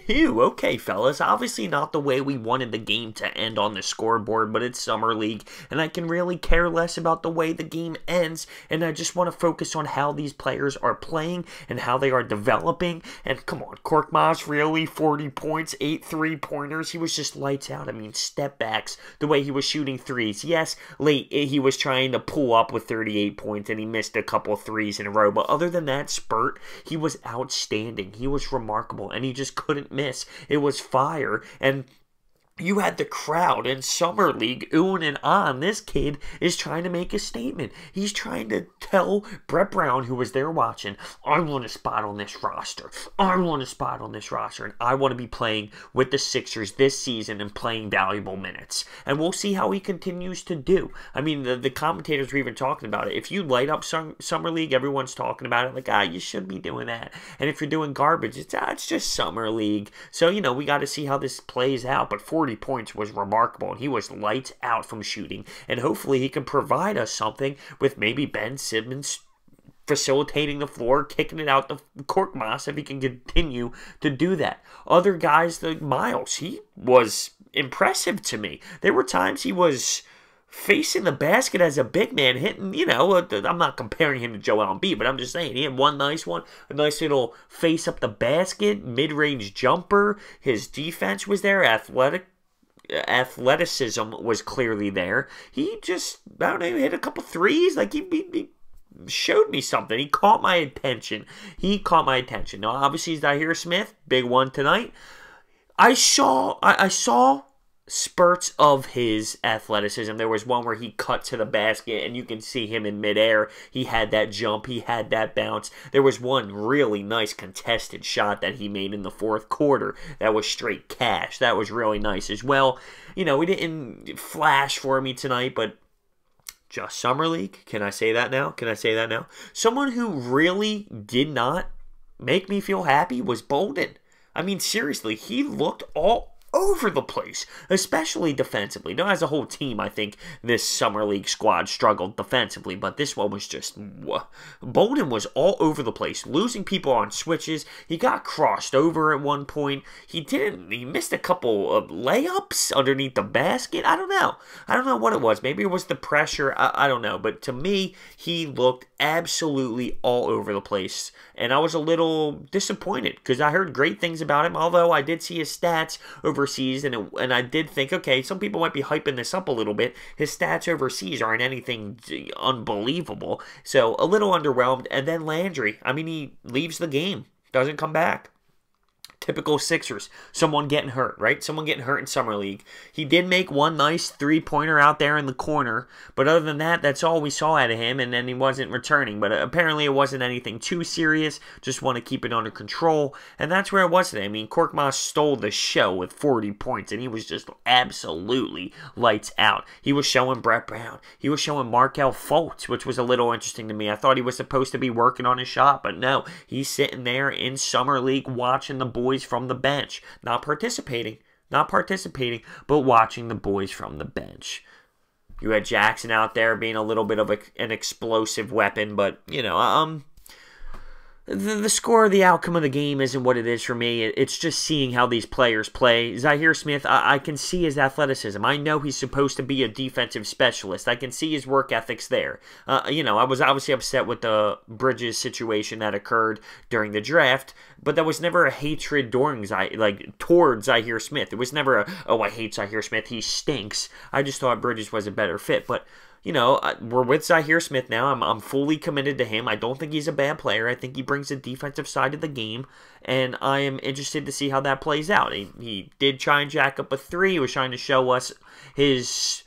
Ew, okay, fellas. Obviously not the way we wanted the game to end on the scoreboard, but it's Summer League, and I can really care less about the way the game ends, and I just want to focus on how these players are playing and how they are developing. And come on, Korkmaz, really? 40 points, 8 3-pointers. He was just lights out. I mean, step backs, the way he was shooting threes. Yes, late he was trying to pull up with 38 points, and he missed a couple threes in a row, but other than that spurt, he was outstanding. He was remarkable, and he just couldn't miss. It was fire, and you had the crowd in Summer League oohing and on. This kid is trying to make a statement. He's trying to tell Brett Brown, who was there watching, I want a spot on this roster. I want a spot on this roster. And I want to be playing with the Sixers this season and playing valuable minutes. And we'll see how he continues to do. I mean, the commentators were even talking about it. If you light up Summer League, everyone's talking about it. Like, you should be doing that. And if you're doing garbage, it's just Summer League. So, we got to see how this plays out. But 40 points was remarkable, and he was lights out from shooting, and hopefully he can provide us something with maybe Ben Simmons facilitating the floor, kicking it out to Korkmaz if he can continue to do that. Other guys like Miles, he was impressive to me. There were times he was facing the basket as a big man, hitting, I'm not comparing him to Joel Embiid, but I'm just saying, he had one, a nice little face up the basket, mid-range jumper. His defense was there, athleticism was clearly there. He just, I don't know, hit a couple threes. Like, he showed me something. He caught my attention. Now, obviously, Zhaire Smith, big one tonight. I saw spurts of his athleticism. There was one where he cut to the basket, and you can see him in midair. He had that jump. He had that bounce. There was one really nice contested shot that he made in the fourth quarter that was straight cash. That was really nice as well. He didn't flash for me tonight, but just Summer League. Can I say that now? Someone who really did not make me feel happy was Bolden. I mean, seriously, he looked all over the place, especially defensively. Now, as a whole team, I think this Summer League squad struggled defensively, but this one was just, Bolden was all over the place, losing people on switches. He got crossed over at one point. He missed a couple of layups underneath the basket. I don't know what it was. Maybe it was the pressure. I don't know, but to me, he looked absolutely all over the place, and I was a little disappointed because I heard great things about him, although I did see his stats overseas, and I did think, okay, some people might be hyping this up a little bit. His stats overseas aren't anything unbelievable, so a little underwhelmed. And then Landry, I mean, he leaves the game, doesn't come back. Typical Sixers. Someone getting hurt, right? Someone getting hurt in Summer League. He did make one nice three-pointer out there in the corner, but other than that, that's all we saw out of him, and then he wasn't returning. But apparently it wasn't anything too serious. Just want to keep it under control, and that's where it was today. I mean, Korkmaz stole the show with 40 points, and he was just absolutely lights out. He was showing Brett Brown. He was showing Markelle Fultz, which was a little interesting to me. I thought he was supposed to be working on his shot, but no. He's sitting there in Summer League watching the boys from the bench, not participating, but watching the boys from the bench. You had Jackson out there being a little bit of an explosive weapon, but the score, the outcome of the game isn't what it is for me. It's just seeing how these players play. Zhaire Smith, I can see his athleticism. I know he's supposed to be a defensive specialist. I can see his work ethics there. I was obviously upset with the Bridges situation that occurred during the draft, but there was never a hatred towards Zhaire Smith. It was never I hate Zhaire Smith, he stinks. I just thought Bridges was a better fit, but we're with Zhaire Smith now. I'm fully committed to him. I don't think he's a bad player. I think he brings the defensive side of the game, and I am interested to see how that plays out. He did try and jack up a three. He was trying to show us his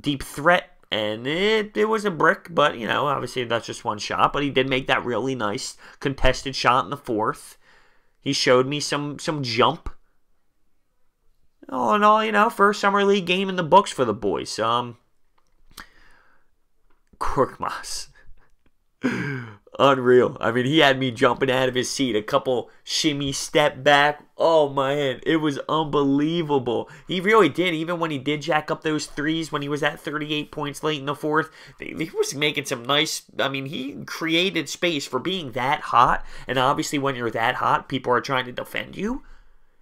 deep threat, and it was a brick, but, obviously that's just one shot. But he did make that really nice contested shot in the fourth. He showed me some jump. All in all, first Summer League game in the books for the boys. Korkmaz. Unreal. I mean, he had me jumping out of his seat. A couple shimmy step back. Oh, man. It was unbelievable. He really did. Even when he did jack up those threes when he was at 38 points late in the fourth, he was making some nice... I mean, he created space for being that hot. And obviously, when you're that hot, people are trying to defend you.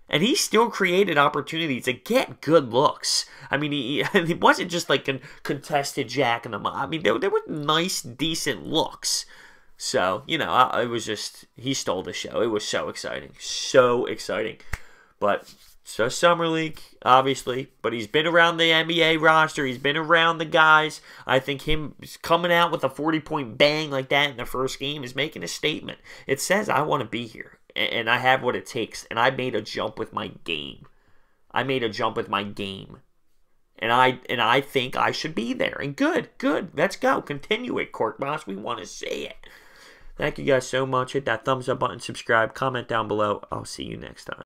And he still created opportunities to get good looks. I mean, it wasn't just like a contested jack in the mud. I mean, there were nice, decent looks. So, you know, it was just, he stole the show. It was so exciting. So exciting. But, so Summer League, obviously. But he's been around the NBA roster. He's been around the guys. I think him coming out with a 40-point bang like that in the first game is making a statement. It says, I want to be here. And I have what it takes. And I made a jump with my game. And I think I should be there. And good. Let's go. Continue it, Korkmaz. We want to see it. Thank you guys so much. Hit that thumbs up button, subscribe, comment down below. I'll see you next time.